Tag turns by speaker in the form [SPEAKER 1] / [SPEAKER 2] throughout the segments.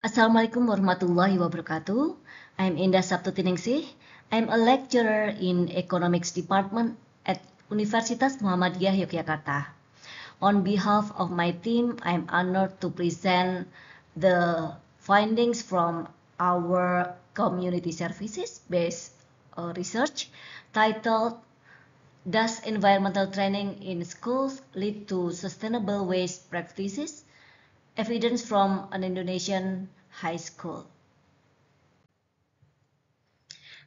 [SPEAKER 1] Assalamualaikum warahmatullahi wabarakatuh. I'm Indah Sabtutiningsih. I'm a lecturer in Economics Department at Universitas Muhammadiyah Yogyakarta. On behalf of my team, I'm honored to present the findings from our community services-based research titled Does Environmental Training in Schools Lead to Sustainable Waste Practices? Evidence from an Indonesian high school.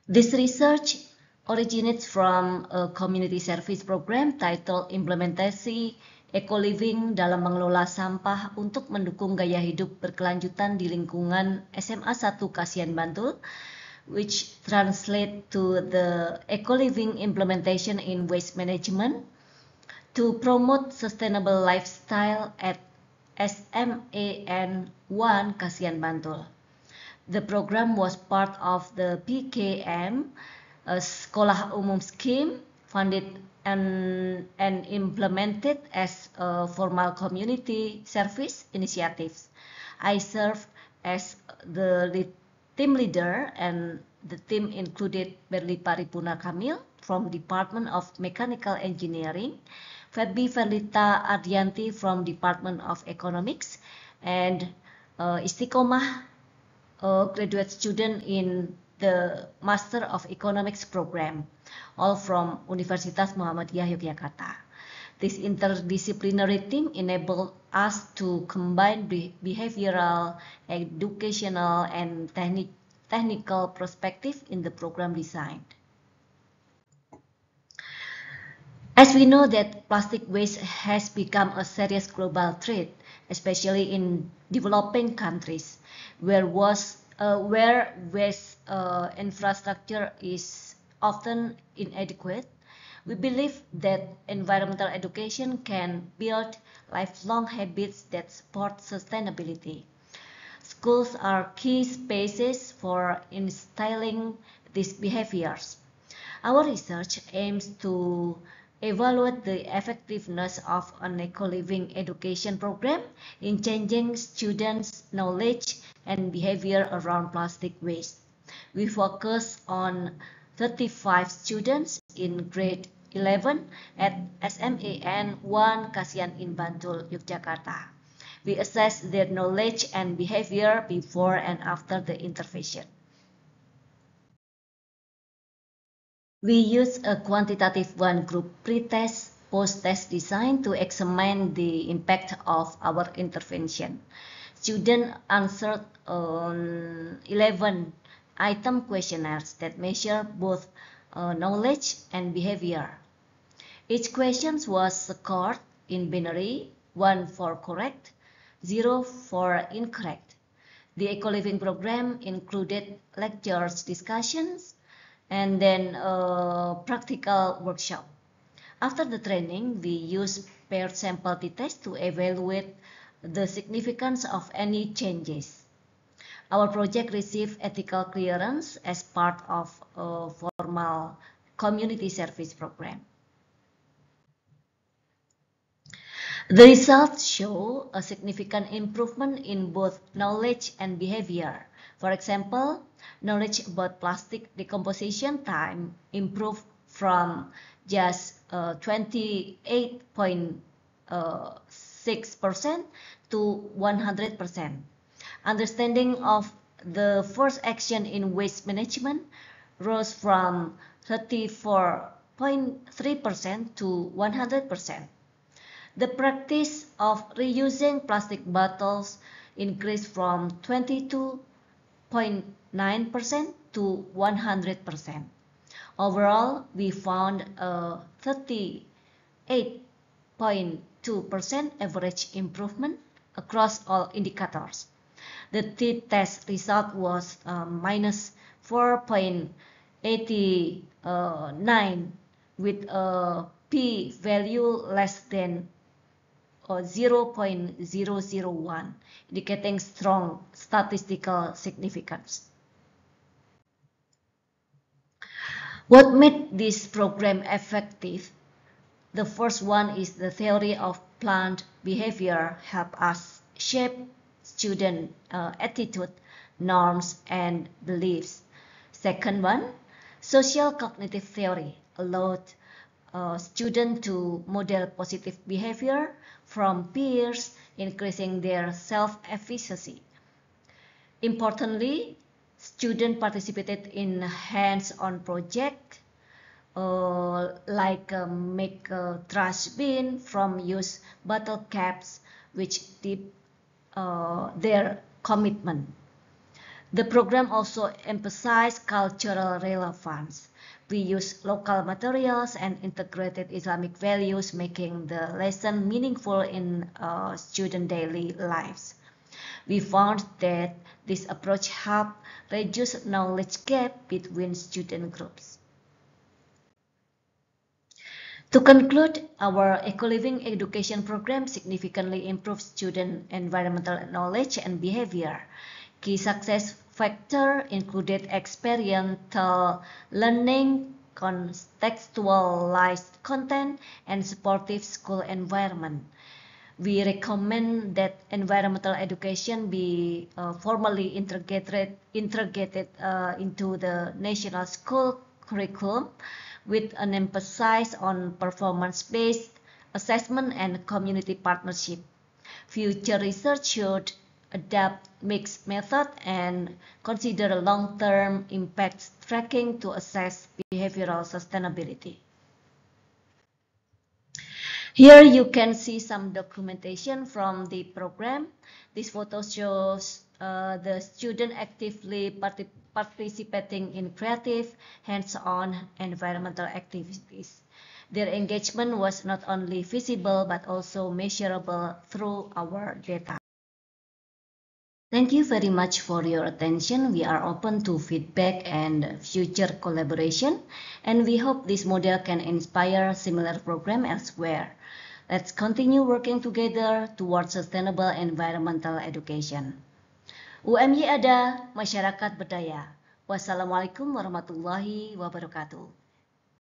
[SPEAKER 1] This research originates from a community service program titled Implementasi Eco-Living dalam mengelola sampah untuk mendukung gaya hidup berkelanjutan di lingkungan SMA 1 Kasihan Bantul, which translate to the Eco-Living implementation in waste management to promote sustainable lifestyle at SMAN 1 Kasihan Bantul. The program was part of the PKM, a Sekolah Umum scheme funded and implemented as a formal community service initiatives. I served as the team leader, and the team included Berli Paripurna Kamil from Department of Mechanical Engineering, Febi Ferlita Ardianti from Department of Economics, and Istiqomah, a graduate student in the Master of Economics program, all from Universitas Muhammadiyah Yogyakarta. This interdisciplinary team enabled us to combine behavioral, educational, and technical perspective in the program design. As we know that plastic waste has become a serious global threat, especially in developing countries, where waste infrastructure is often inadequate. We believe that environmental education can build lifelong habits that support sustainability. Schools are key spaces for instilling these behaviors. Our research aims to evaluate the effectiveness of an eco-living education program in changing students' knowledge and behavior around plastic waste. We focus on 35 students in grade 11 at SMAN 1 Kasihan in Bantul, Yogyakarta. We assess their knowledge and behavior before and after the intervention. We use a quantitative one-group pre-test, post-test design to examine the impact of our intervention. Students answered 11 item questionnaires that measure both knowledge and behavior. Each question was scored in binary, 1 for correct, 0 for incorrect. The eco-living program included lectures, discussions, and then a practical workshop. After the training, we used paired sample t-test to evaluate the significance of any changes. Our project received ethical clearance as part of a formal community service program. The results show a significant improvement in both knowledge and behavior. For example, knowledge about plastic decomposition time improved from just 28.6% to 100%. Understanding of the first action in waste management rose from 34.3% to 100%. The practice of reusing plastic bottles increased from 22.9% to 100%. Overall, we found a 38.2% average improvement across all indicators. The t-test result was minus 4.89 with a p-value less than 0.001, indicating strong statistical significance. What made this program effective? The first one is the theory of plant behavior helped us shape student attitude, norms, and beliefs. Second one, social cognitive theory allowed students to model positive behavior from peers, increasing their self-efficacy. Importantly, students participated in hands-on projects like make a trash bin from used bottle caps, which deep their commitment. The program also emphasized cultural relevance. We used local materials and integrated Islamic values, making the lesson meaningful in student daily lives. We found that this approach helped reduce knowledge gap between student groups. To conclude, our eco-living education program significantly improves student environmental knowledge and behavior. Key success factors included experiential learning, contextualized content, and supportive school environment. We recommend that environmental education be formally integrated into the national school curriculum, with an emphasis on performance-based assessment and community partnership. Future research should adapt mixed method and consider long-term impact tracking to assess behavioral sustainability. Here you can see some documentation from the program. This photo shows the student actively participating in creative, hands-on environmental activities. Their engagement was not only visible but also measurable through our data. Thank you very much for your attention. We are open to feedback and future collaboration, and we hope this model can inspire similar program elsewhere. Let's continue working together towards sustainable environmental education. UMY ada, masyarakat berdaya. Wassalamualaikum warahmatullahi wabarakatuh.